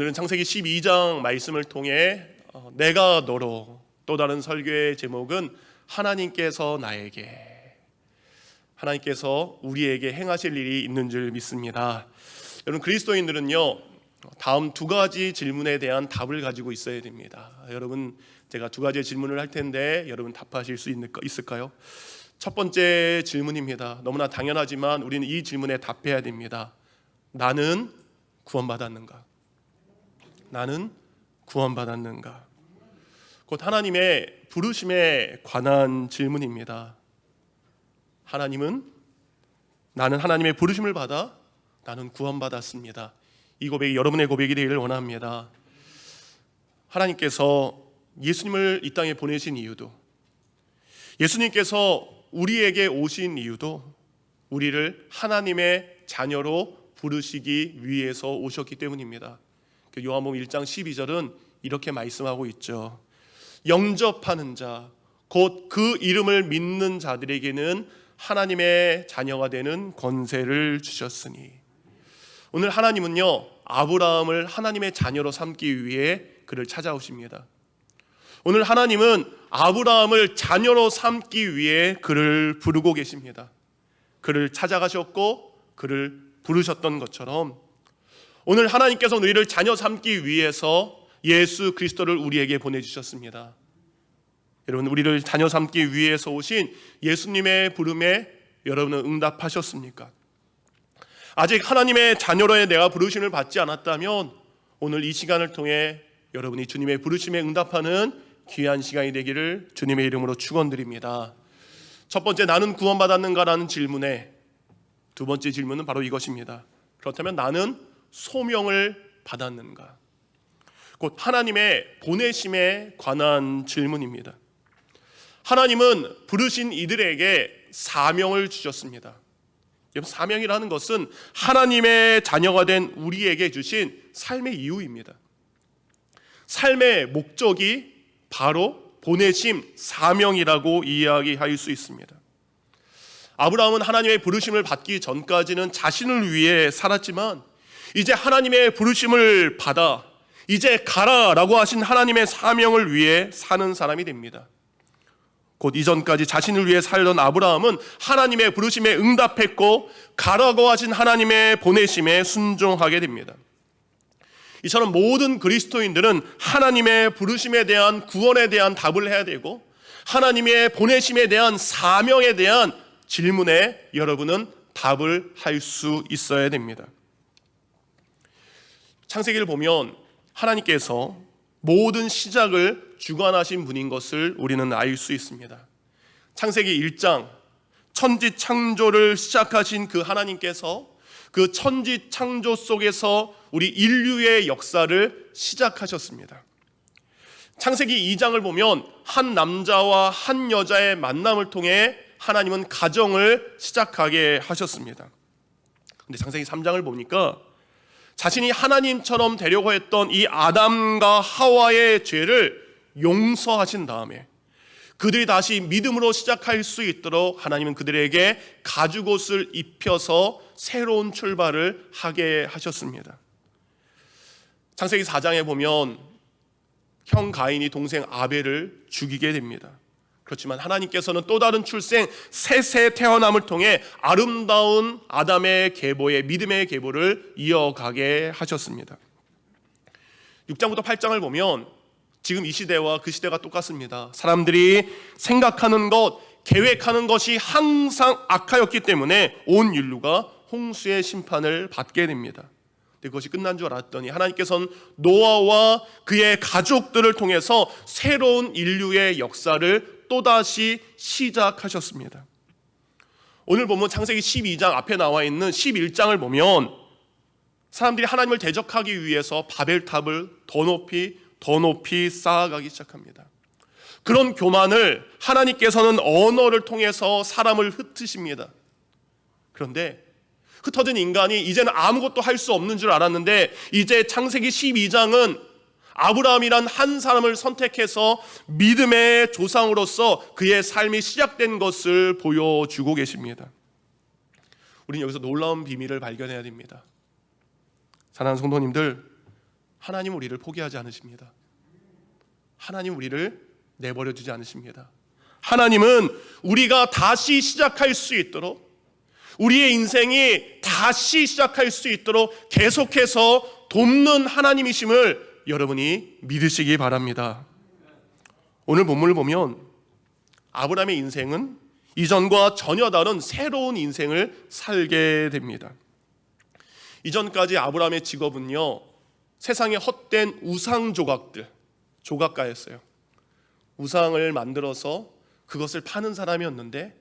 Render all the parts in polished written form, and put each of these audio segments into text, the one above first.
오늘은 창세기 12장 말씀을 통해 내가 너로, 또 다른 설교의 제목은 하나님께서 나에게, 하나님께서 우리에게 행하실 일이 있는 줄 믿습니다. 여러분, 그리스도인들은요 다음 두 가지 질문에 대한 답을 가지고 있어야 됩니다. 여러분, 제가 두 가지 질문을 할 텐데 여러분 답하실 수 있을까요? 첫 번째 질문입니다. 너무나 당연하지만 우리는 이 질문에 답해야 됩니다. 나는 구원받았는가? 나는 구원받았는가? 곧 하나님의 부르심에 관한 질문입니다. 나는 하나님의 부르심을 받아 나는 구원받았습니다. 이 고백이 여러분의 고백이 되기를 원합니다. 하나님께서 예수님을 이 땅에 보내신 이유도, 예수님께서 우리에게 오신 이유도 우리를 하나님의 자녀로 부르시기 위해서 오셨기 때문입니다. 요한복음 1장 12절은 이렇게 말씀하고 있죠. 영접하는 자, 곧 그 이름을 믿는 자들에게는 하나님의 자녀가 되는 권세를 주셨으니. 오늘 하나님은요 아브라함을 하나님의 자녀로 삼기 위해 그를 찾아오십니다. 오늘 하나님은 아브라함을 자녀로 삼기 위해 그를 부르고 계십니다. 그를 찾아가셨고 그를 부르셨던 것처럼 오늘 하나님께서 우리를 자녀 삼기 위해서 예수 그리스도를 우리에게 보내주셨습니다. 여러분, 우리를 자녀 삼기 위해서 오신 예수님의 부름에 여러분은 응답하셨습니까? 아직 하나님의 자녀로의 내가 부르심을 받지 않았다면 오늘 이 시간을 통해 여러분이 주님의 부르심에 응답하는 귀한 시간이 되기를 주님의 이름으로 축원드립니다. 첫 번째, 나는 구원받았는가라는 질문에 두 번째 질문은 바로 이것입니다. 그렇다면 나는 소명을 받았는가? 곧 하나님의 보내심에 관한 질문입니다. 하나님은 부르신 이들에게 사명을 주셨습니다. 사명이라는 것은 하나님의 자녀가 된 우리에게 주신 삶의 이유입니다. 삶의 목적이 바로 보내심, 사명이라고 이야기할 수 있습니다. 아브라함은 하나님의 부르심을 받기 전까지는 자신을 위해 살았지만 이제 하나님의 부르심을 받아 이제 가라라고 하신 하나님의 사명을 위해 사는 사람이 됩니다. 곧 이전까지 자신을 위해 살던 아브라함은 하나님의 부르심에 응답했고 가라고 하신 하나님의 보내심에 순종하게 됩니다. 이처럼 모든 그리스도인들은 하나님의 부르심에 대한 구원에 대한 답을 해야 되고 하나님의 보내심에 대한 사명에 대한 질문에 여러분은 답을 할 수 있어야 됩니다. 창세기를 보면 하나님께서 모든 시작을 주관하신 분인 것을 우리는 알 수 있습니다. 창세기 1장 천지 창조를 시작하신 그 하나님께서 그 천지 창조 속에서 우리 인류의 역사를 시작하셨습니다. 창세기 2장을 보면 한 남자와 한 여자의 만남을 통해 하나님은 가정을 시작하게 하셨습니다. 근데 창세기 3장을 보니까 자신이 하나님처럼 되려고 했던 이 아담과 하와의 죄를 용서하신 다음에 그들이 다시 믿음으로 시작할 수 있도록 하나님은 그들에게 가죽옷을 입혀서 새로운 출발을 하게 하셨습니다. 창세기 4장에 보면 형 가인이 동생 아벨을 죽이게 됩니다. 그렇지만 하나님께서는 또 다른 출생, 셋의 태어남을 통해 아름다운 아담의 계보의 믿음의 계보를 이어가게 하셨습니다. 6장부터 8장을 보면 지금 이 시대와 그 시대가 똑같습니다. 사람들이 생각하는 것, 계획하는 것이 항상 악하였기 때문에 온 인류가 홍수의 심판을 받게 됩니다. 근데 그것이 끝난 줄 알았더니 하나님께서는 노아와 그의 가족들을 통해서 새로운 인류의 역사를 또다시 시작하셨습니다. 오늘 보면 창세기 12장 앞에 나와 있는 11장을 보면 사람들이 하나님을 대적하기 위해서 바벨탑을 더 높이 쌓아가기 시작합니다. 그런 교만을 하나님께서는 언어를 통해서 사람을 흩으십니다. 그런데 흩어진 인간이 이제는 아무것도 할 수 없는 줄 알았는데 이제 창세기 12장은 아브라함이란 한 사람을 선택해서 믿음의 조상으로서 그의 삶이 시작된 것을 보여주고 계십니다. 우리는 여기서 놀라운 비밀을 발견해야 됩니다. 사랑하는 성도님들, 하나님 우리를 포기하지 않으십니다. 하나님 우리를 내버려 두지 않으십니다. 하나님은 우리가 다시 시작할 수 있도록, 우리의 인생이 다시 시작할 수 있도록 계속해서 돕는 하나님이심을 여러분이 믿으시기 바랍니다. 오늘 본문을 보면 아브라함의 인생은 이전과 전혀 다른 새로운 인생을 살게 됩니다. 이전까지 아브라함의 직업은요, 세상의 헛된 우상 조각가였어요. 우상을 만들어서 그것을 파는 사람이었는데,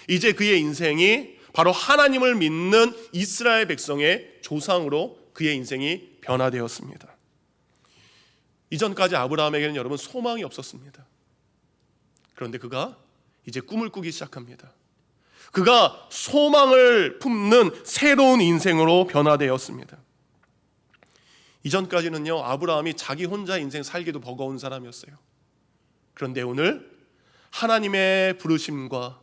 이제 그의 인생이 바로 하나님을 믿는 이스라엘 백성의 조상으로 그의 인생이 변화되었습니다. 이전까지 아브라함에게는 여러분 소망이 없었습니다. 그런데 그가 이제 꿈을 꾸기 시작합니다. 그가 소망을 품는 새로운 인생으로 변화되었습니다. 이전까지는요, 아브라함이 자기 혼자 인생 살기도 버거운 사람이었어요. 그런데 오늘 하나님의 부르심과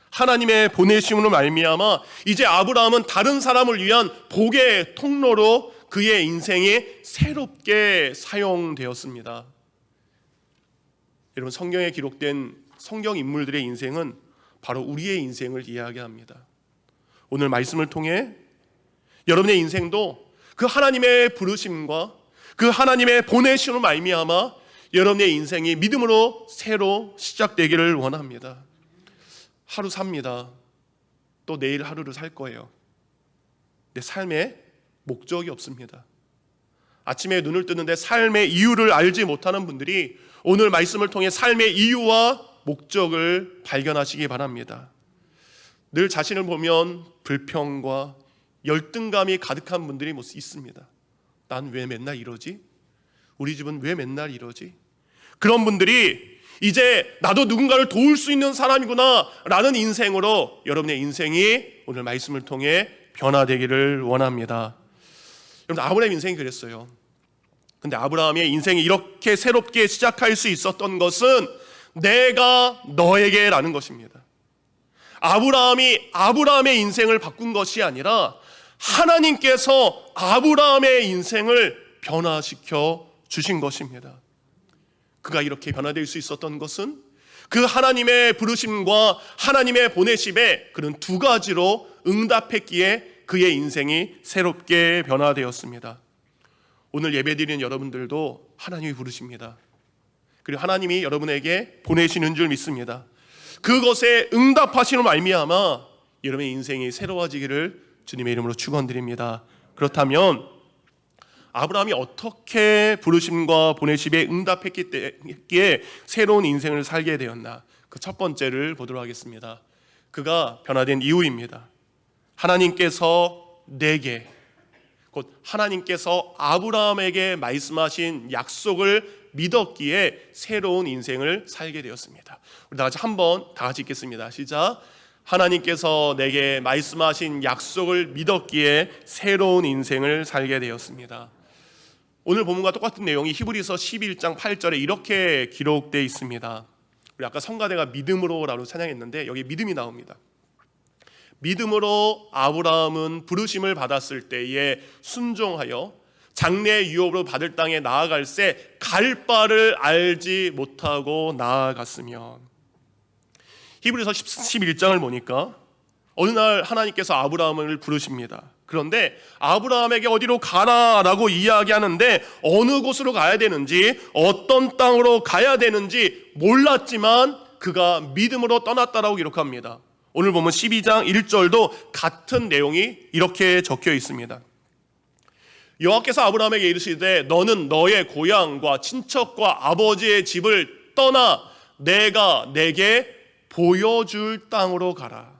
하나님의 보내심으로 말미암아 이제 아브라함은 다른 사람을 위한 복의 통로로 그의 인생이 새롭게 사용되었습니다. 여러분, 성경에 기록된 성경 인물들의 인생은 바로 우리의 인생을 이야기합니다. 오늘 말씀을 통해 여러분의 인생도 그 하나님의 부르심과 그 하나님의 보내심으로 말미암아 여러분의 인생이 믿음으로 새로 시작되기를 원합니다. 하루 삽니다. 또 내일 하루를 살 거예요. 내 삶에 목적이 없습니다. 아침에 눈을 뜨는데 삶의 이유를 알지 못하는 분들이 오늘 말씀을 통해 삶의 이유와 목적을 발견하시기 바랍니다. 늘 자신을 보면 불평과 열등감이 가득한 분들이 있습니다. 난 왜 맨날 이러지? 우리 집은 왜 맨날 이러지? 그런 분들이 이제 나도 누군가를 도울 수 있는 사람이구나 라는 인생으로 여러분의 인생이 오늘 말씀을 통해 변화되기를 원합니다. 여러분, 아브라함 인생이 그랬어요. 근데 아브라함의 인생이 이렇게 새롭게 시작할 수 있었던 것은 내가 너에게라는 것입니다. 아브라함이 아브라함의 인생을 바꾼 것이 아니라 하나님께서 아브라함의 인생을 변화시켜 주신 것입니다. 그가 이렇게 변화될 수 있었던 것은 그 하나님의 부르심과 하나님의 보내심에 그런 두 가지로 응답했기에 그의 인생이 새롭게 변화되었습니다. 오늘 예배드리는 여러분들도 하나님이 부르십니다. 그리고 하나님이 여러분에게 보내시는 줄 믿습니다. 그것에 응답하시는 말미암아 여러분의 인생이 새로워지기를 주님의 이름으로 축원드립니다. 그렇다면 아브라함이 어떻게 부르심과 보내심에 응답했기에 새로운 인생을 살게 되었나? 그 첫 번째를 보도록 하겠습니다. 그가 변화된 이유입니다. 하나님께서 내게, 곧 하나님께서 아브라함에게 말씀하신 약속을 믿었기에 새로운 인생을 살게 되었습니다. 우리 다 같이 읽겠습니다. 시작. 하나님께서 내게 말씀하신 약속을 믿었기에 새로운 인생을 살게 되었습니다. 오늘 본문과 똑같은 내용이 히브리서 11장 8절에 이렇게 기록되어 있습니다. 우리 아까 성가대가 믿음으로라고 찬양했는데 여기 믿음이 나옵니다. 믿음으로 아브라함은 부르심을 받았을 때에 순종하여 장래 유업으로 받을 땅에 나아갈새 갈 바를 알지 못하고 나아갔으며. 히브리서 11장을 보니까 어느 날 하나님께서 아브라함을 부르십니다. 그런데 아브라함에게 어디로 가라라고 이야기하는데 어느 곳으로 가야 되는지 어떤 땅으로 가야 되는지 몰랐지만 그가 믿음으로 떠났다라고 기록합니다. 오늘 보면 12장 1절도 같은 내용이 이렇게 적혀 있습니다. 여호와께서 아브라함에게 이르시되 너는 너의 고향과 친척과 아버지의 집을 떠나 내가 내게 보여줄 땅으로 가라.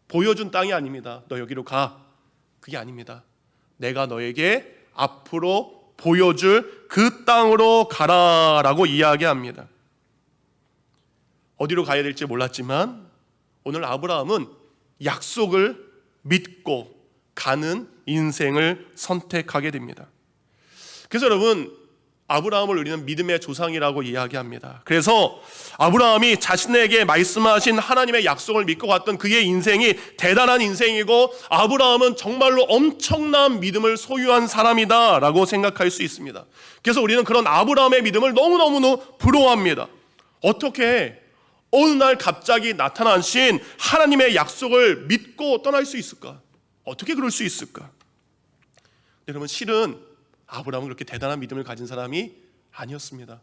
보여준 땅이 아닙니다. 너 여기로 가. 그게 아닙니다. 내가 너에게 앞으로 보여줄 그 땅으로 가라라고 이야기합니다. 어디로 가야 될지 몰랐지만 오늘 아브라함은 약속을 믿고 가는 인생을 선택하게 됩니다. 그래서 여러분, 아브라함을 우리는 믿음의 조상이라고 이야기합니다. 그래서 아브라함이 자신에게 말씀하신 하나님의 약속을 믿고 갔던 그의 인생이 대단한 인생이고, 아브라함은 정말로 엄청난 믿음을 소유한 사람이다 라고 생각할 수 있습니다. 그래서 우리는 그런 아브라함의 믿음을 너무너무 부러워합니다. 어떻게 어느 날 갑자기 나타나신 하나님의 약속을 믿고 떠날 수 있을까? 어떻게 그럴 수 있을까? 여러분, 실은 아브라함은 그렇게 대단한 믿음을 가진 사람이 아니었습니다.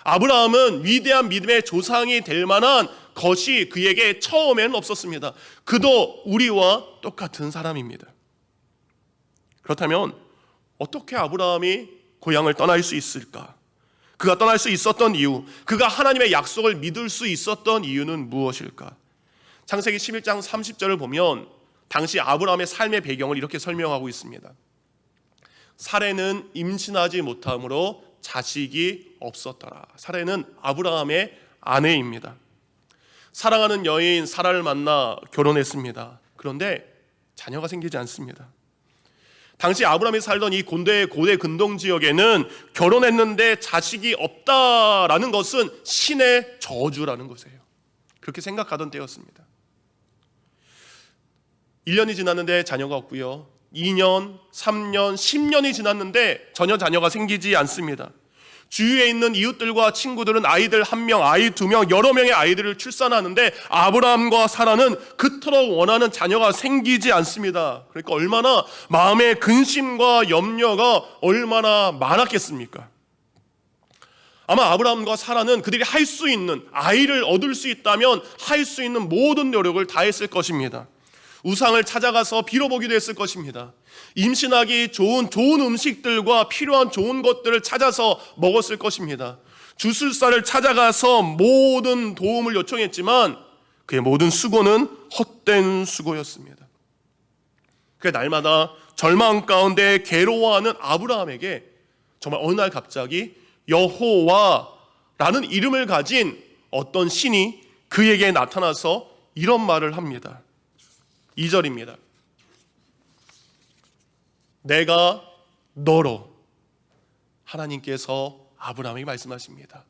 아브라함은 위대한 믿음의 조상이 될 만한 것이 그에게 처음에는 없었습니다. 그도 우리와 똑같은 사람입니다. 그렇다면 어떻게 아브라함이 고향을 떠날 수 있을까? 그가 떠날 수 있었던 이유, 그가 하나님의 약속을 믿을 수 있었던 이유는 무엇일까? 창세기 11장 30절을 보면 당시 아브라함의 삶의 배경을 이렇게 설명하고 있습니다. 사레는 임신하지 못함으로 자식이 없었더라. 사레는 아브라함의 아내입니다. 사랑하는 여인 사라를 만나 결혼했습니다. 그런데 자녀가 생기지 않습니다. 당시 아브라함이 살던 이 고대 근동 지역에는 결혼했는데 자식이 없다라는 것은 신의 저주라는 것이에요. 그렇게 생각하던 때였습니다. 1년이 지났는데 자녀가 없고요, 2년, 3년, 10년이 지났는데 전혀 자녀가 생기지 않습니다. 주위에 있는 이웃들과 친구들은 아이들 1명, 아이 2명, 여러 명의 아이들을 출산하는데 아브라함과 사라는 그토록 원하는 자녀가 생기지 않습니다. 그러니까 얼마나 마음의 근심과 염려가 얼마나 많았겠습니까? 아마 아브라함과 사라는 그들이 할 수 있는, 아이를 얻을 수 있다면 할 수 있는 모든 노력을 다했을 것입니다. 우상을 찾아가서 빌어보기도 했을 것입니다. 임신하기 좋은 음식들과 필요한 좋은 것들을 찾아서 먹었을 것입니다. 주술사를 찾아가서 모든 도움을 요청했지만 그의 모든 수고는 헛된 수고였습니다. 그 날마다 절망 가운데 괴로워하는 아브라함에게 정말 어느 날 갑자기 여호와라는 이름을 가진 어떤 신이 그에게 나타나서 이런 말을 합니다. 2절입니다. 내가 너로, 하나님께서 아브라함에게 말씀하십니다.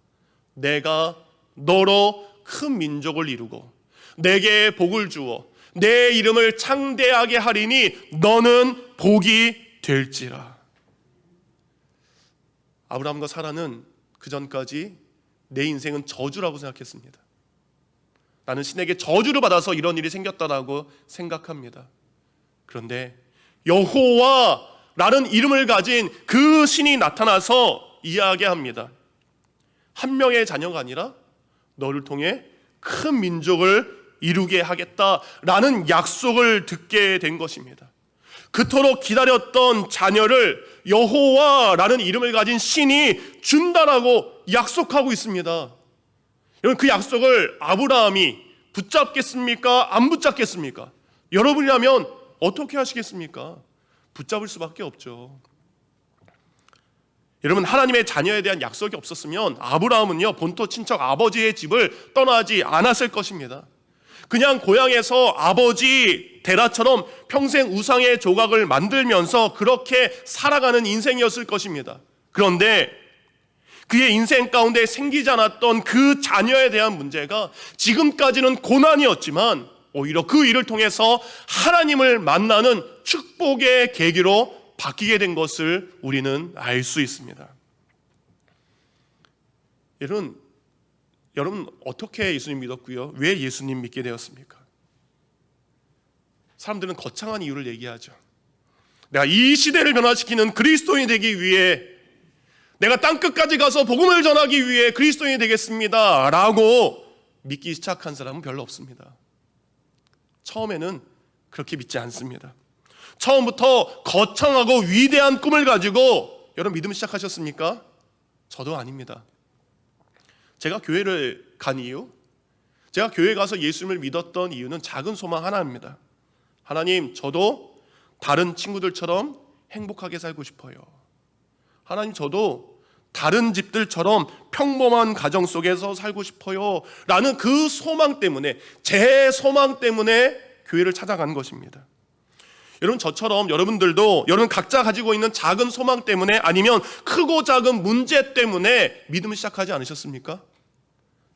내가 너로 큰 민족을 이루고 내게 복을 주어 내 이름을 창대하게 하리니 너는 복이 될지라. 아브라함과 사라는 그 전까지 내 인생은 저주라고 생각했습니다. 나는 신에게 저주를 받아서 이런 일이 생겼다라고 생각합니다. 그런데 여호와라는 이름을 가진 그 신이 나타나서 이야기합니다. 한 명의 자녀가 아니라 너를 통해 큰 민족을 이루게 하겠다라는 약속을 듣게 된 것입니다. 그토록 기다렸던 자녀를 여호와라는 이름을 가진 신이 준다라고 약속하고 있습니다. 여러분, 그 약속을 아브라함이 붙잡겠습니까? 안 붙잡겠습니까? 여러분이라면 어떻게 하시겠습니까? 붙잡을 수밖에 없죠. 여러분, 하나님의 자녀에 대한 약속이 없었으면 아브라함은요, 본토 친척 아버지의 집을 떠나지 않았을 것입니다. 그냥 고향에서 아버지 데라처럼 평생 우상의 조각을 만들면서 그렇게 살아가는 인생이었을 것입니다. 그런데 그의 인생 가운데 생기지 않았던 그 자녀에 대한 문제가 지금까지는 고난이었지만 오히려 그 일을 통해서 하나님을 만나는 축복의 계기로 바뀌게 된 것을 우리는 알 수 있습니다. 여러분 어떻게 예수님 믿었고요? 왜 예수님 믿게 되었습니까? 사람들은 거창한 이유를 얘기하죠. 내가 이 시대를 변화시키는 그리스도인이 되기 위해, 내가 땅끝까지 가서 복음을 전하기 위해 그리스도인이 되겠습니다 라고 믿기 시작한 사람은 별로 없습니다. 처음에는 그렇게 믿지 않습니다. 처음부터 거창하고 위대한 꿈을 가지고 여러분 믿음 시작하셨습니까? 저도 아닙니다. 제가 교회를 간 이유, 제가 교회 가서 예수님을 믿었던 이유는 작은 소망 하나입니다. 하나님, 저도 다른 친구들처럼 행복하게 살고 싶어요. 하나님, 저도 다른 집들처럼 평범한 가정 속에서 살고 싶어요 라는 그 소망 때문에, 제 소망 때문에 교회를 찾아간 것입니다. 여러분, 저처럼 여러분들도 여러분 각자 가지고 있는 작은 소망 때문에 아니면 크고 작은 문제 때문에 믿음을 시작하지 않으셨습니까?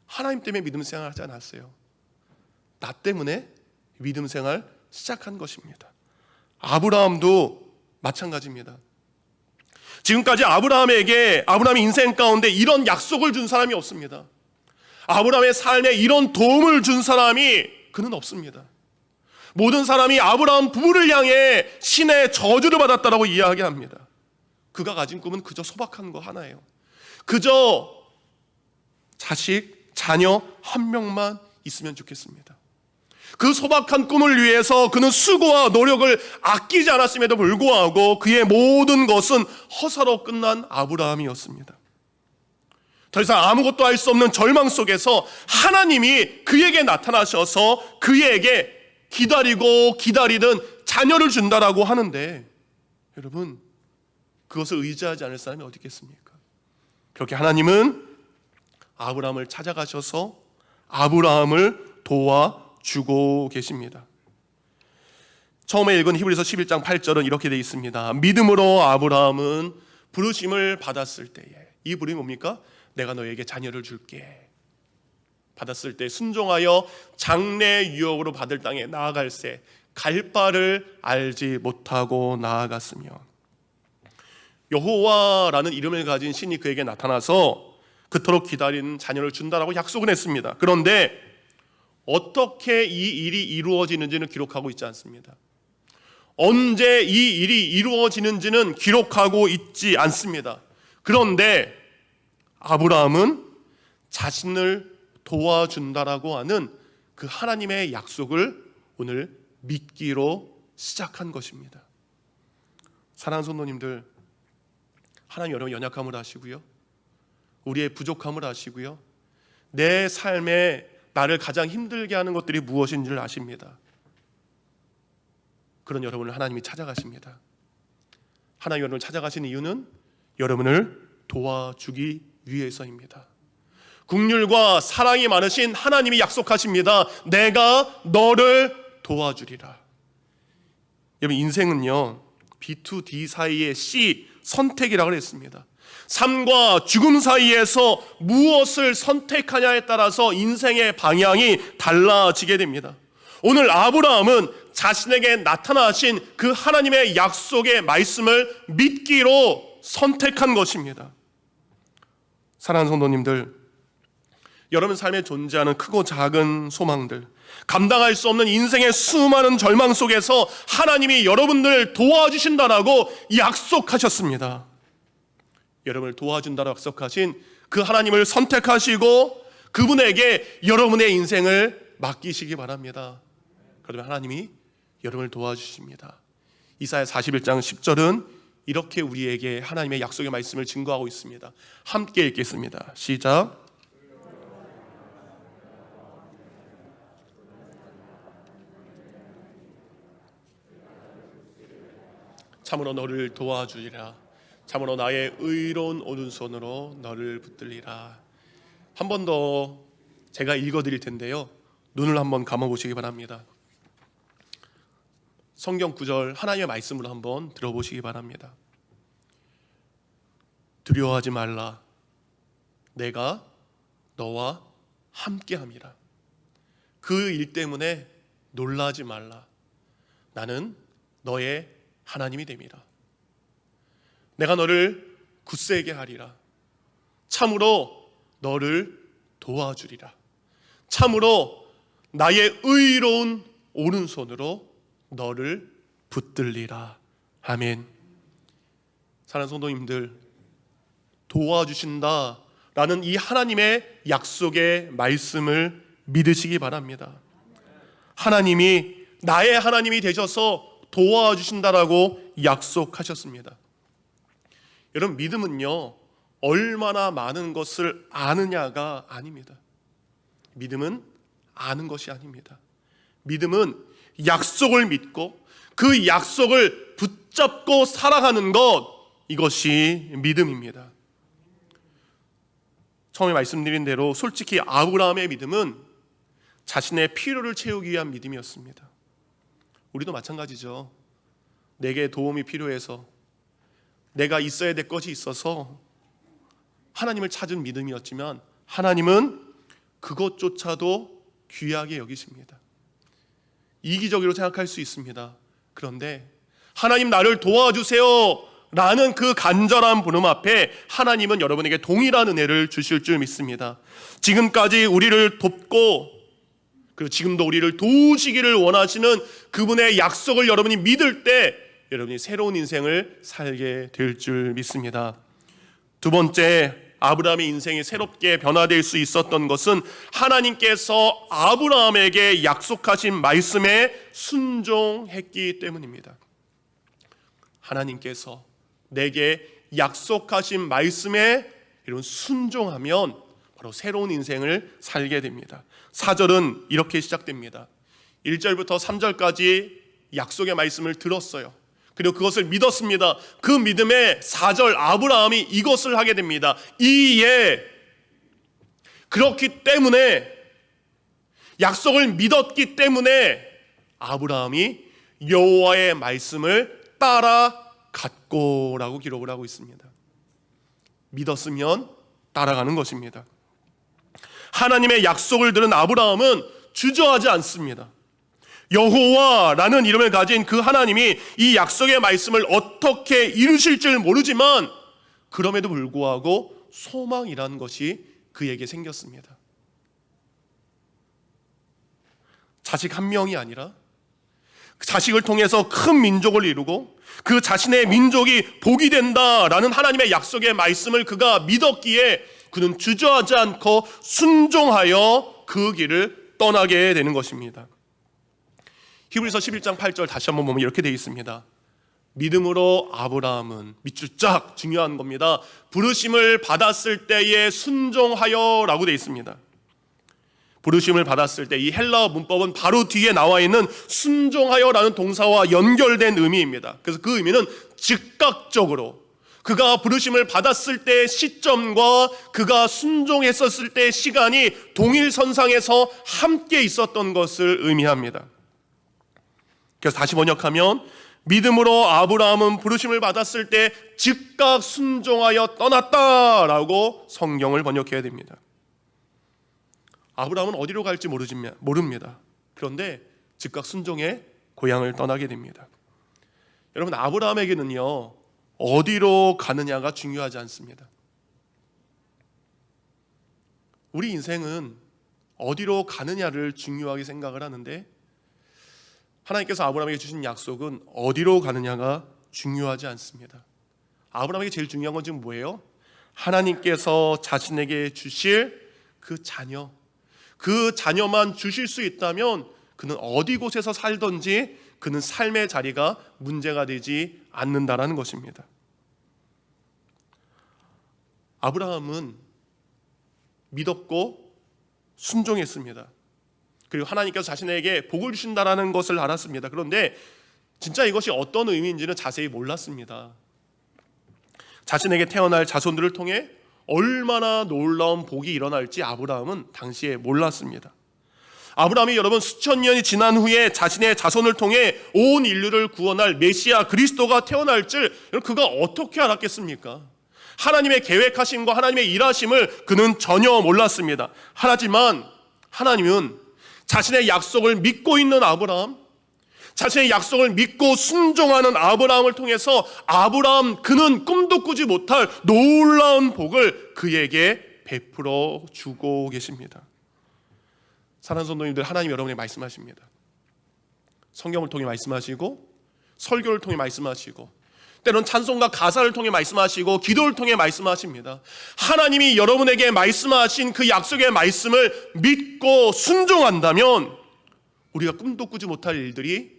하나님 때문에 믿음 생활하지 않았어요. 나 때문에 믿음 생활 시작한 것입니다. 아브라함도 마찬가지입니다. 지금까지 아브라함의 인생 가운데 이런 약속을 준 사람이 없습니다. 아브라함의 삶에 이런 도움을 준 사람이 그는 없습니다. 모든 사람이 아브라함 부부를 향해 신의 저주를 받았다라고 이야기합니다. 그가 가진 꿈은 그저 소박한 거 하나예요. 그저 자녀 한 명만 있으면 좋겠습니다. 그 소박한 꿈을 위해서 그는 수고와 노력을 아끼지 않았음에도 불구하고 그의 모든 것은 허사로 끝난 아브라함이었습니다. 더 이상 아무것도 할 수 없는 절망 속에서 하나님이 그에게 나타나셔서 그에게 기다리고 기다리던 자녀를 준다라고 하는데, 여러분, 그것을 의지하지 않을 사람이 어디 있겠습니까? 그렇게 하나님은 아브라함을 찾아가셔서 아브라함을 도와주고 계십니다. 처음에 읽은 히브리서 11장 8절은 이렇게 되어 있습니다. 믿음으로 아브라함은 부르심을 받았을 때에, 이 부름이 뭡니까? 내가 너에게 자녀를 줄게. 받았을 때 순종하여 장래 유업으로 받을 땅에 나아갈새 갈 바를 알지 못하고 나아갔으며, 여호와라는 이름을 가진 신이 그에게 나타나서 그토록 기다린 자녀를 준다라고 약속을 했습니다. 그런데 어떻게 이 일이 이루어지는지는 기록하고 있지 않습니다. 언제 이 일이 이루어지는지는 기록하고 있지 않습니다. 그런데 아브라함은 자신을 도와준다라고 하는 그 하나님의 약속을 오늘 믿기로 시작한 것입니다. 사랑하는 성도님들, 하나님 여러분 연약함을 아시고요, 우리의 부족함을 아시고요, 내 삶에 나를 가장 힘들게 하는 것들이 무엇인지를 아십니다. 그런 여러분을 하나님이 찾아가십니다. 하나님 여러분을 찾아가신 이유는 여러분을 도와주기 위해서입니다. 긍휼과 사랑이 많으신 하나님이 약속하십니다. 내가 너를 도와주리라. 여러분, 인생은요 B2D 사이의 C, 선택이라고 했습니다. 삶과 죽음 사이에서 무엇을 선택하냐에 따라서 인생의 방향이 달라지게 됩니다. 오늘 아브라함은 자신에게 나타나신 그 하나님의 약속의 말씀을 믿기로 선택한 것입니다. 사랑하는 성도님들, 여러분 삶에 존재하는 크고 작은 소망들, 감당할 수 없는 인생의 수많은 절망 속에서 하나님이 여러분들을 도와주신다라고 약속하셨습니다. 여러분을 도와준다고 약속하신 그 하나님을 선택하시고 그분에게 여러분의 인생을 맡기시기 바랍니다. 그러면 하나님이 여러분을 도와주십니다. 이사야 41장 10절은 이렇게 우리에게 하나님의 약속의 말씀을 증거하고 있습니다. 함께 읽겠습니다. 시작. 참으로 너를 도와주리라. 참으로 나의 의로운 오른손으로 너를 붙들리라. 한 번 더 제가 읽어드릴 텐데요, 눈을 한번 감아보시기 바랍니다. 성경 구절 하나님의 말씀으로 한번 들어보시기 바랍니다. 두려워하지 말라. 내가 너와 함께함이라. 그 일 때문에 놀라지 말라. 나는 너의 하나님이 됨이라. 내가 너를 굳세게 하리라. 참으로 너를 도와주리라. 참으로 나의 의로운 오른손으로 너를 붙들리라. 아멘. 사랑하는 성도님들, 도와주신다라는 이 하나님의 약속의 말씀을 믿으시기 바랍니다. 하나님이 나의 하나님이 되셔서 도와주신다라고 약속하셨습니다. 여러분, 믿음은요 얼마나 많은 것을 아느냐가 아닙니다. 믿음은 아는 것이 아닙니다. 믿음은 약속을 믿고 그 약속을 붙잡고 살아가는 것, 이것이 믿음입니다. 처음에 말씀드린 대로 솔직히 아브라함의 믿음은 자신의 필요를 채우기 위한 믿음이었습니다. 우리도 마찬가지죠. 내게 도움이 필요해서 내가 있어야 될 것이 있어서 하나님을 찾은 믿음이었지만 하나님은 그것조차도 귀하게 여기십니다. 이기적으로 생각할 수 있습니다. 그런데 하나님 나를 도와주세요 라는 그 간절한 부름 앞에 하나님은 여러분에게 동일한 은혜를 주실 줄 믿습니다. 지금까지 우리를 돕고 그리고 지금도 우리를 도우시기를 원하시는 그분의 약속을 여러분이 믿을 때 여러분이 새로운 인생을 살게 될 줄 믿습니다. 두 번째, 아브라함의 인생이 새롭게 변화될 수 있었던 것은 하나님께서 아브라함에게 약속하신 말씀에 순종했기 때문입니다. 하나님께서 내게 약속하신 말씀에 이런 순종하면 바로 새로운 인생을 살게 됩니다. 4절은 이렇게 시작됩니다. 1절부터 3절까지 약속의 말씀을 들었어요. 그리고 그것을 믿었습니다. 그 믿음에 4절 아브라함이 이것을 하게 됩니다. 이에 그렇기 때문에 약속을 믿었기 때문에 아브라함이 여호와의 말씀을 따라갔고라고 기록을 하고 있습니다. 믿었으면 따라가는 것입니다. 하나님의 약속을 들은 아브라함은 주저하지 않습니다. 여호와라는 이름을 가진 그 하나님이 이 약속의 말씀을 어떻게 이루실 줄 모르지만 그럼에도 불구하고 소망이라는 것이 그에게 생겼습니다. 자식 한 명이 아니라 자식을 통해서 큰 민족을 이루고 그 자신의 민족이 복이 된다라는 하나님의 약속의 말씀을 그가 믿었기에 그는 주저하지 않고 순종하여 그 길을 떠나게 되는 것입니다. 히브리서 11장 8절 다시 한번 보면 이렇게 되어 있습니다. 믿음으로 아브라함은 밑줄 쫙 중요한 겁니다. 부르심을 받았을 때에 순종하여 라고 되어 있습니다. 부르심을 받았을 때 이 헬라어 문법은 바로 뒤에 나와 있는 순종하여라는 동사와 연결된 의미입니다. 그래서 그 의미는 즉각적으로 그가 부르심을 받았을 때의 시점과 그가 순종했었을 때의 시간이 동일선상에서 함께 있었던 것을 의미합니다. 그래서 다시 번역하면 믿음으로 아브라함은 부르심을 받았을 때 즉각 순종하여 떠났다라고 성경을 번역해야 됩니다. 아브라함은 어디로 갈지 모릅니다. 그런데 즉각 순종해 고향을 떠나게 됩니다. 여러분, 아브라함에게는요 어디로 가느냐가 중요하지 않습니다. 우리 인생은 어디로 가느냐를 중요하게 생각을 하는데 하나님께서 아브라함에게 주신 약속은 어디로 가느냐가 중요하지 않습니다. 아브라함에게 제일 중요한 건 지금 뭐예요? 하나님께서 자신에게 주실 그 자녀, 그 자녀만 주실 수 있다면 그는 어디 곳에서 살든지 그는 삶의 자리가 문제가 되지 않는다라는 것입니다. 아브라함은 믿었고 순종했습니다. 그리고 하나님께서 자신에게 복을 주신다라는 것을 알았습니다. 그런데 진짜 이것이 어떤 의미인지는 자세히 몰랐습니다. 자신에게 태어날 자손들을 통해 얼마나 놀라운 복이 일어날지 아브라함은 당시에 몰랐습니다. 아브라함이 여러분 수천 년이 지난 후에 자신의 자손을 통해 온 인류를 구원할 메시아 그리스도가 태어날 줄 그가 어떻게 알았겠습니까? 하나님의 계획하심과 하나님의 일하심을 그는 전혀 몰랐습니다. 하지만 하나님은 자신의 약속을 믿고 있는 아브라함, 자신의 약속을 믿고 순종하는 아브라함을 통해서 아브라함 그는 꿈도 꾸지 못할 놀라운 복을 그에게 베풀어 주고 계십니다. 사랑하는 성도님들, 하나님 여러분에게 말씀하십니다. 성경을 통해 말씀하시고 설교를 통해 말씀하시고 때로는 찬송과 가사를 통해 말씀하시고 기도를 통해 말씀하십니다. 하나님이 여러분에게 말씀하신 그 약속의 말씀을 믿고 순종한다면 우리가 꿈도 꾸지 못할 일들이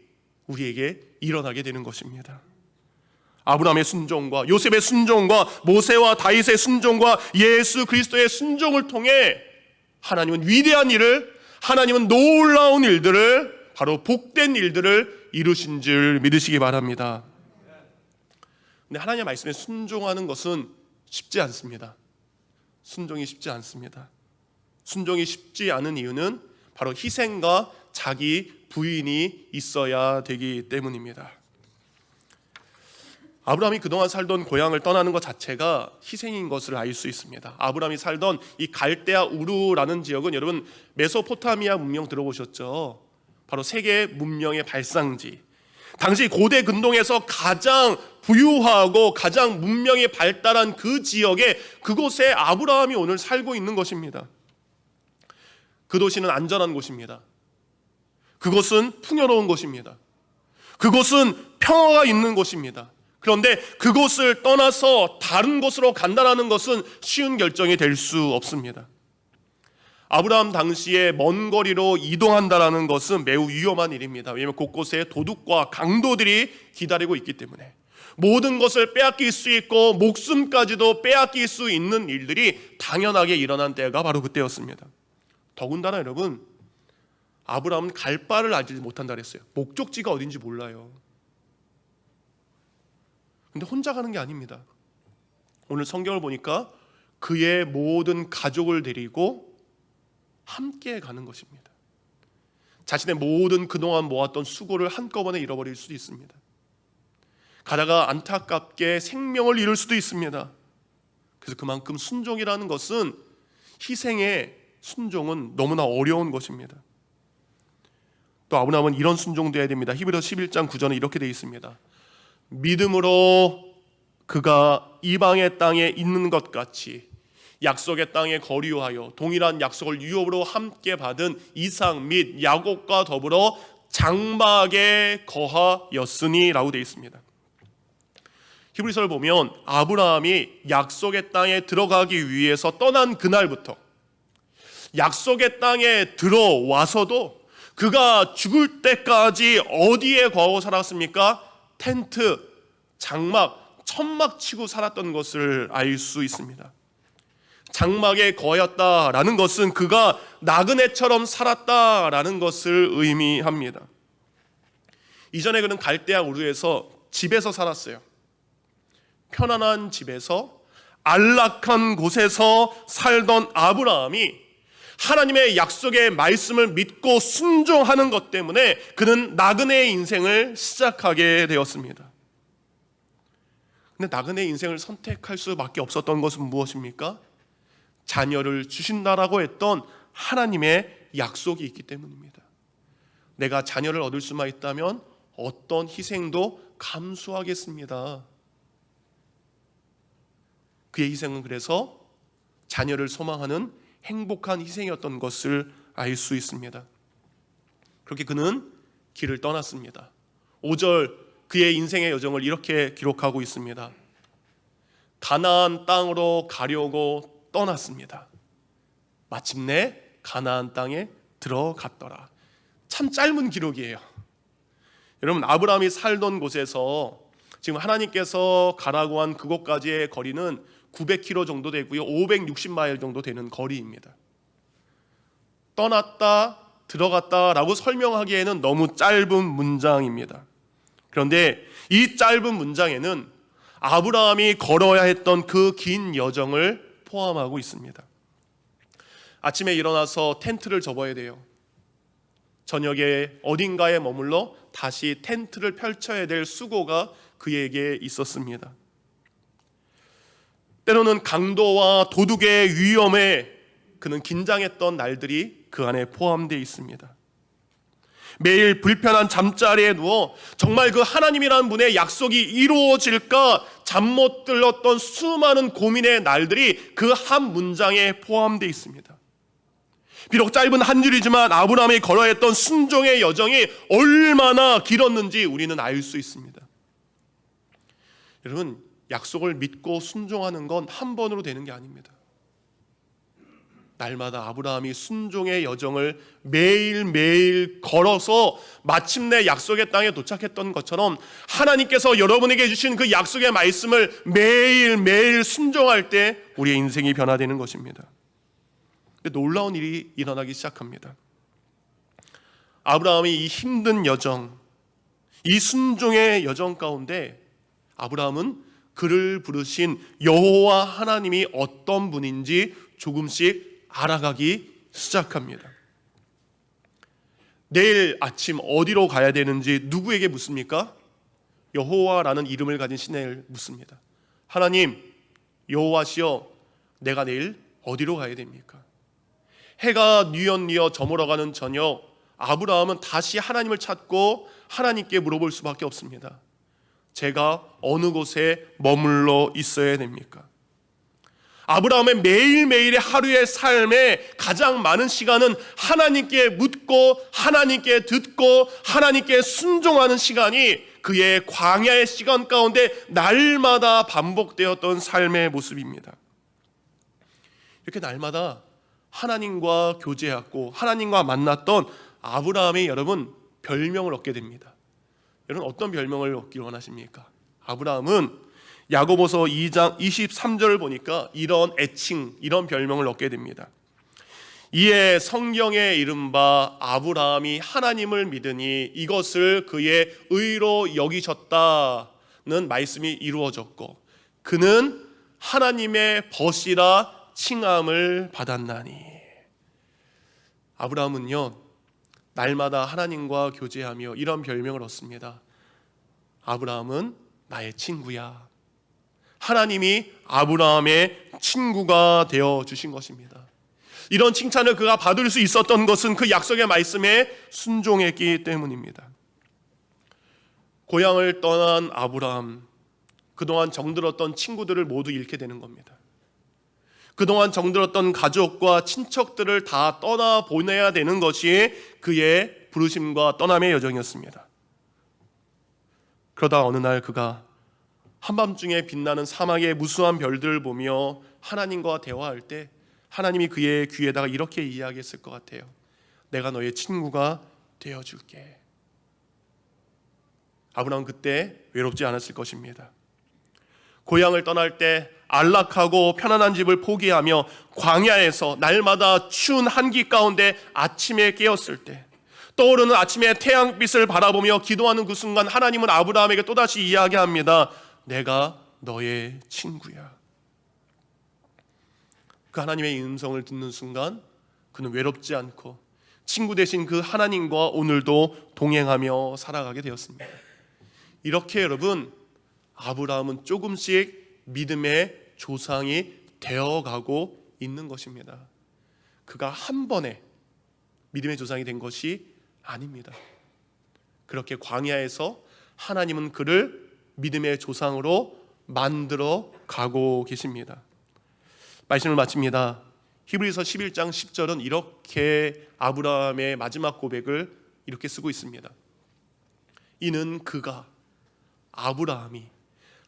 우리에게 일어나게 되는 것입니다. 아브라함의 순종과 요셉의 순종과 모세와 다윗의 순종과 예수 그리스도의 순종을 통해 하나님은 위대한 일을, 하나님은 놀라운 일들을, 바로 복된 일들을 이루신 줄 믿으시기 바랍니다. 근데 하나님의 말씀에 순종하는 것은 쉽지 않습니다. 순종이 쉽지 않습니다. 순종이 쉽지 않은 이유는 바로 희생과 자기 부인이 있어야 되기 때문입니다. 아브라함이 그동안 살던 고향을 떠나는 것 자체가 희생인 것을 알 수 있습니다. 아브라함이 살던 이 갈대아 우르라는 지역은 여러분 메소포타미아 문명 들어보셨죠? 바로 세계 문명의 발상지. 당시 고대 근동에서 가장 부유하고 가장 문명이 발달한 그 지역에, 그곳에 아브라함이 오늘 살고 있는 것입니다. 그 도시는 안전한 곳입니다. 그곳은 풍요로운 곳입니다. 그곳은 평화가 있는 곳입니다. 그런데 그곳을 떠나서 다른 곳으로 간다는 것은 쉬운 결정이 될 수 없습니다. 아브라함 당시에 먼 거리로 이동한다는 것은 매우 위험한 일입니다. 왜냐하면 곳곳에 도둑과 강도들이 기다리고 있기 때문에 모든 것을 빼앗길 수 있고 목숨까지도 빼앗길 수 있는 일들이 당연하게 일어난 때가 바로 그때였습니다. 더군다나 여러분, 아브라함은 갈 바를 알지 못한다 그랬어요. 목적지가 어딘지 몰라요. 근데 혼자 가는 게 아닙니다. 오늘 성경을 보니까 그의 모든 가족을 데리고 함께 가는 것입니다. 자신의 모든 그동안 모았던 수고를 한꺼번에 잃어버릴 수도 있습니다. 가다가 안타깝게 생명을 잃을 수도 있습니다. 그래서 그만큼 순종이라는 것은, 희생의 순종은 너무나 어려운 것입니다. 또 아브라함은 이런 순종도 해야 됩니다. 히브리서 11장 9절에 이렇게 되어 있습니다. 믿음으로 그가 이방의 땅에 있는 것 같이 약속의 땅에 거류하여 동일한 약속을 유업으로 함께 받은 이삭 및 야곱과 더불어 장막에 거하였으니 라고 되어 있습니다. 히브리서를 보면 아브라함이 약속의 땅에 들어가기 위해서 떠난 그날부터 약속의 땅에 들어와서도 그가 죽을 때까지 어디에 거하고 살았습니까? 텐트, 장막, 천막 치고 살았던 것을 알 수 있습니다. 장막에 거하였다라는 것은 그가 나그네처럼 살았다라는 것을 의미합니다. 이전에 그는 갈대아 우르에서 집에서 살았어요. 편안한 집에서, 안락한 곳에서 살던 아브라함이 하나님의 약속의 말씀을 믿고 순종하는 것 때문에 그는 나그네의 인생을 시작하게 되었습니다. 근데 나그네의 인생을 선택할 수밖에 없었던 것은 무엇입니까? 자녀를 주신다라고 했던 하나님의 약속이 있기 때문입니다. 내가 자녀를 얻을 수만 있다면 어떤 희생도 감수하겠습니다. 그의 희생은 그래서 자녀를 소망하는 행복한 희생이었던 것을 알 수 있습니다. 그렇게 그는 길을 떠났습니다. 5절 그의 인생의 여정을 이렇게 기록하고 있습니다. 가나안 땅으로 가려고 떠났습니다. 마침내 가나안 땅에 들어갔더라. 참 짧은 기록이에요. 여러분, 아브라함이 살던 곳에서 지금 하나님께서 가라고 한 그곳까지의 거리는 900km 정도 되고요, 560마일 정도 되는 거리입니다. 떠났다, 들어갔다라고 설명하기에는 너무 짧은 문장입니다. 그런데 이 짧은 문장에는 아브라함이 걸어야 했던 그 긴 여정을 포함하고 있습니다. 아침에 일어나서 텐트를 접어야 돼요. 저녁에 어딘가에 머물러 다시 텐트를 펼쳐야 될 수고가 그에게 있었습니다. 때로는 강도와 도둑의 위험에 그는 긴장했던 날들이 그 안에 포함되어 있습니다. 매일 불편한 잠자리에 누워 정말 그 하나님이라는 분의 약속이 이루어질까 잠 못 들었던 수많은 고민의 날들이 그 한 문장에 포함되어 있습니다. 비록 짧은 한 줄이지만 아브라함이 걸어야 했던 순종의 여정이 얼마나 길었는지 우리는 알 수 있습니다. 여러분, 약속을 믿고 순종하는 건 한 번으로 되는 게 아닙니다. 날마다 아브라함이 순종의 여정을 매일매일 걸어서 마침내 약속의 땅에 도착했던 것처럼 하나님께서 여러분에게 주신 그 약속의 말씀을 매일매일 순종할 때 우리의 인생이 변화되는 것입니다. 근데 놀라운 일이 일어나기 시작합니다. 아브라함이 이 힘든 여정, 이 순종의 여정 가운데 아브라함은 그를 부르신 여호와 하나님이 어떤 분인지 조금씩 알아가기 시작합니다. 내일 아침 어디로 가야 되는지 누구에게 묻습니까? 여호와라는 이름을 가진 신을 묻습니다. 하나님, 여호와시여, 내가 내일 어디로 가야 됩니까? 해가 뉘엿뉘엿 저물어가는 저녁, 아브라함은 다시 하나님을 찾고 하나님께 물어볼 수밖에 없습니다. 제가 어느 곳에 머물러 있어야 됩니까? 아브라함의 매일매일의 하루의 삶에 가장 많은 시간은 하나님께 묻고 하나님께 듣고 하나님께 순종하는 시간이 그의 광야의 시간 가운데 날마다 반복되었던 삶의 모습입니다. 이렇게 날마다 하나님과 교제하고 하나님과 만났던 아브라함이 여러분 별명을 얻게 됩니다. 여러분 어떤 별명을 얻기를 원하십니까? 아브라함은 야고보서 2장 23절을 보니까 이런 애칭, 이런 별명을 얻게 됩니다. 이에 성경에 이른바 아브라함이 하나님을 믿으니 이것을 그의 의로 여기셨다는 말씀이 이루어졌고 그는 하나님의 벗이라 칭함을 받았나니. 아브라함은요 날마다 하나님과 교제하며 이런 별명을 얻습니다. 아브라함은 나의 친구야. 하나님이 아브라함의 친구가 되어 주신 것입니다. 이런 칭찬을 그가 받을 수 있었던 것은 그 약속의 말씀에 순종했기 때문입니다. 고향을 떠난 아브라함, 그동안 정들었던 친구들을 모두 잃게 되는 겁니다. 그동안 정들었던 가족과 친척들을 다 떠나보내야 되는 것이 그의 부르심과 떠남의 여정이었습니다. 그러다 어느 날 그가 한밤중에 빛나는 사막의 무수한 별들을 보며 하나님과 대화할 때 하나님이 그의 귀에다가 이렇게 이야기했을 것 같아요. 내가 너의 친구가 되어줄게. 아브라함은 그때 외롭지 않았을 것입니다. 고향을 떠날 때 안락하고 편안한 집을 포기하며 광야에서 날마다 추운 한기 가운데 아침에 깨었을 때 떠오르는 아침의 태양빛을 바라보며 기도하는 그 순간 하나님은 아브라함에게 또다시 이야기합니다. 내가 너의 친구야. 그 하나님의 음성을 듣는 순간 그는 외롭지 않고 친구 되신 그 하나님과 오늘도 동행하며 살아가게 되었습니다. 이렇게 여러분 아브라함은 조금씩 믿음의 조상이 되어가고 있는 것입니다. 그가 한 번에 믿음의 조상이 된 것이 아닙니다. 그렇게 광야에서 하나님은 그를 믿음의 조상으로 만들어 가고 계십니다. 말씀을 마칩니다. 히브리서 11장 10절은 이렇게 아브라함의 마지막 고백을 이렇게 쓰고 있습니다. 이는 그가 아브라함이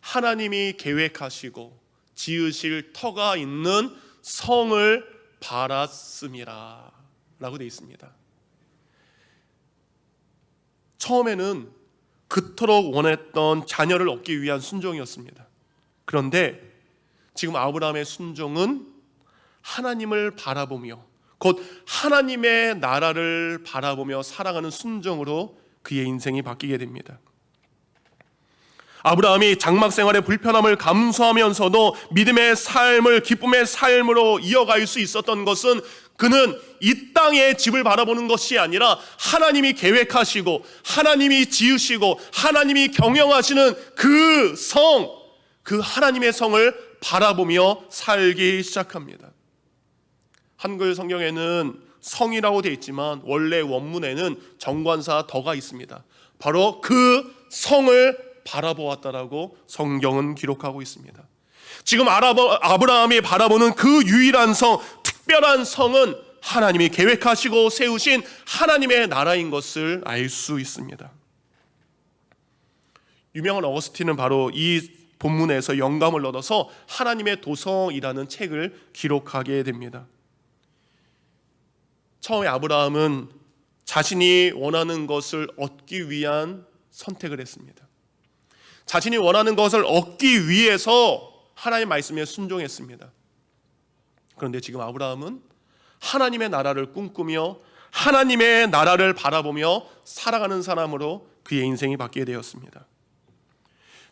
하나님이 계획하시고 지으실 터가 있는 성을 바랐음이라 라고 되어 있습니다. 처음에는 그토록 원했던 자녀를 얻기 위한 순종이었습니다. 그런데 지금 아브라함의 순종은 하나님을 바라보며 곧 하나님의 나라를 바라보며 살아가는 순종으로 그의 인생이 바뀌게 됩니다. 아브라함이 장막 생활의 불편함을 감수하면서도 믿음의 삶을 기쁨의 삶으로 이어갈 수 있었던 것은 그는 이 땅의 집을 바라보는 것이 아니라 하나님이 계획하시고 하나님이 지으시고 하나님이 경영하시는 그 성, 그 하나님의 성을 바라보며 살기 시작합니다. 한글 성경에는 성이라고 되어 있지만 원래 원문에는 정관사 더가 있습니다. 바로 그 성을 바라보았다라고 성경은 기록하고 있습니다. 지금 아브라함이 바라보는 그 유일한 성, 특별한 성은 하나님이 계획하시고 세우신 하나님의 나라인 것을 알 수 있습니다. 유명한 어거스틴은 바로 이 본문에서 영감을 얻어서 하나님의 도성이라는 책을 기록하게 됩니다. 처음에 아브라함은 자신이 원하는 것을 얻기 위한 선택을 했습니다. 자신이 원하는 것을 얻기 위해서 하나님의 말씀에 순종했습니다. 그런데 지금 아브라함은 하나님의 나라를 꿈꾸며 하나님의 나라를 바라보며 살아가는 사람으로 그의 인생이 바뀌게 되었습니다.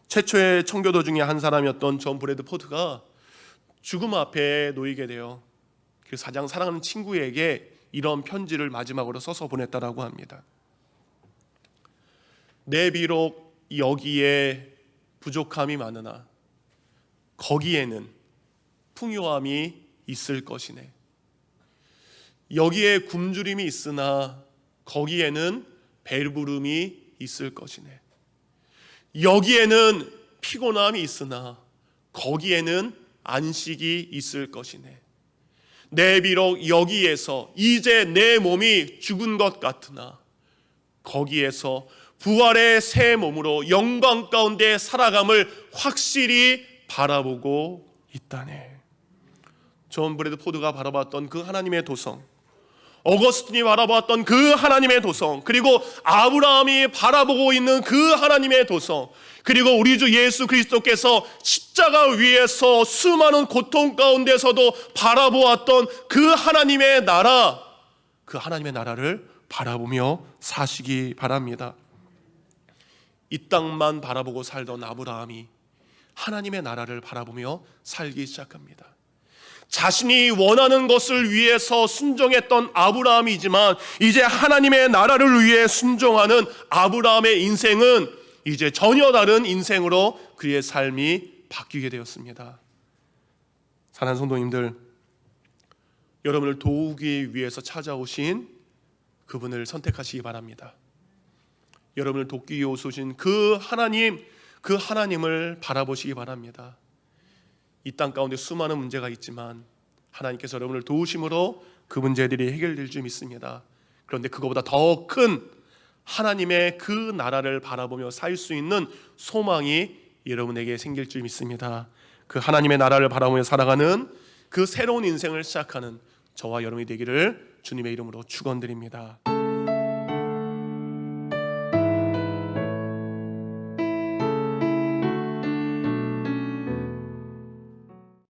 최초의 청교도 중에 한 사람이었던 존 브래드포드가 죽음 앞에 놓이게 되어 그 가장 사랑하는 친구에게 이런 편지를 마지막으로 써서 보냈다라고 합니다. 내 비록 여기에 부족함이 많으나 거기에는 풍요함이 있을 것이네. 여기에 굶주림이 있으나 거기에는 배부름이 있을 것이네. 여기에는 피곤함이 있으나 거기에는 안식이 있을 것이네. 내 비록 여기에서 이제 내 몸이 죽은 것 같으나 거기에서 부활의 새 몸으로 영광 가운데 살아감을 확실히 바라보고 있다네. 존 브래드포드가 바라봤던 그 하나님의 도성, 어거스틴이 바라봤던 그 하나님의 도성, 그리고 아브라함이 바라보고 있는 그 하나님의 도성, 그리고 우리 주 예수 그리스도께서 십자가 위에서 수많은 고통 가운데서도 바라보았던 그 하나님의 나라, 그 하나님의 나라를 바라보며 사시기 바랍니다. 이 땅만 바라보고 살던 아브라함이 하나님의 나라를 바라보며 살기 시작합니다. 자신이 원하는 것을 위해서 순종했던 아브라함이지만 이제 하나님의 나라를 위해 순종하는 아브라함의 인생은 이제 전혀 다른 인생으로 그의 삶이 바뀌게 되었습니다. 사랑하는 성도님들, 여러분을 도우기 위해서 찾아오신 그분을 선택하시기 바랍니다. 여러분을 돕기 위해 오신 그 하나님, 그 하나님을 바라보시기 바랍니다. 이 땅 가운데 수많은 문제가 있지만 하나님께서 여러분을 도우심으로 그 문제들이 해결될 줄 믿습니다. 그런데 그거보다 더 큰 하나님의 그 나라를 바라보며 살 수 있는 소망이 여러분에게 생길 줄 믿습니다. 그 하나님의 나라를 바라보며 살아가는 그 새로운 인생을 시작하는 저와 여러분이 되기를 주님의 이름으로 축원드립니다.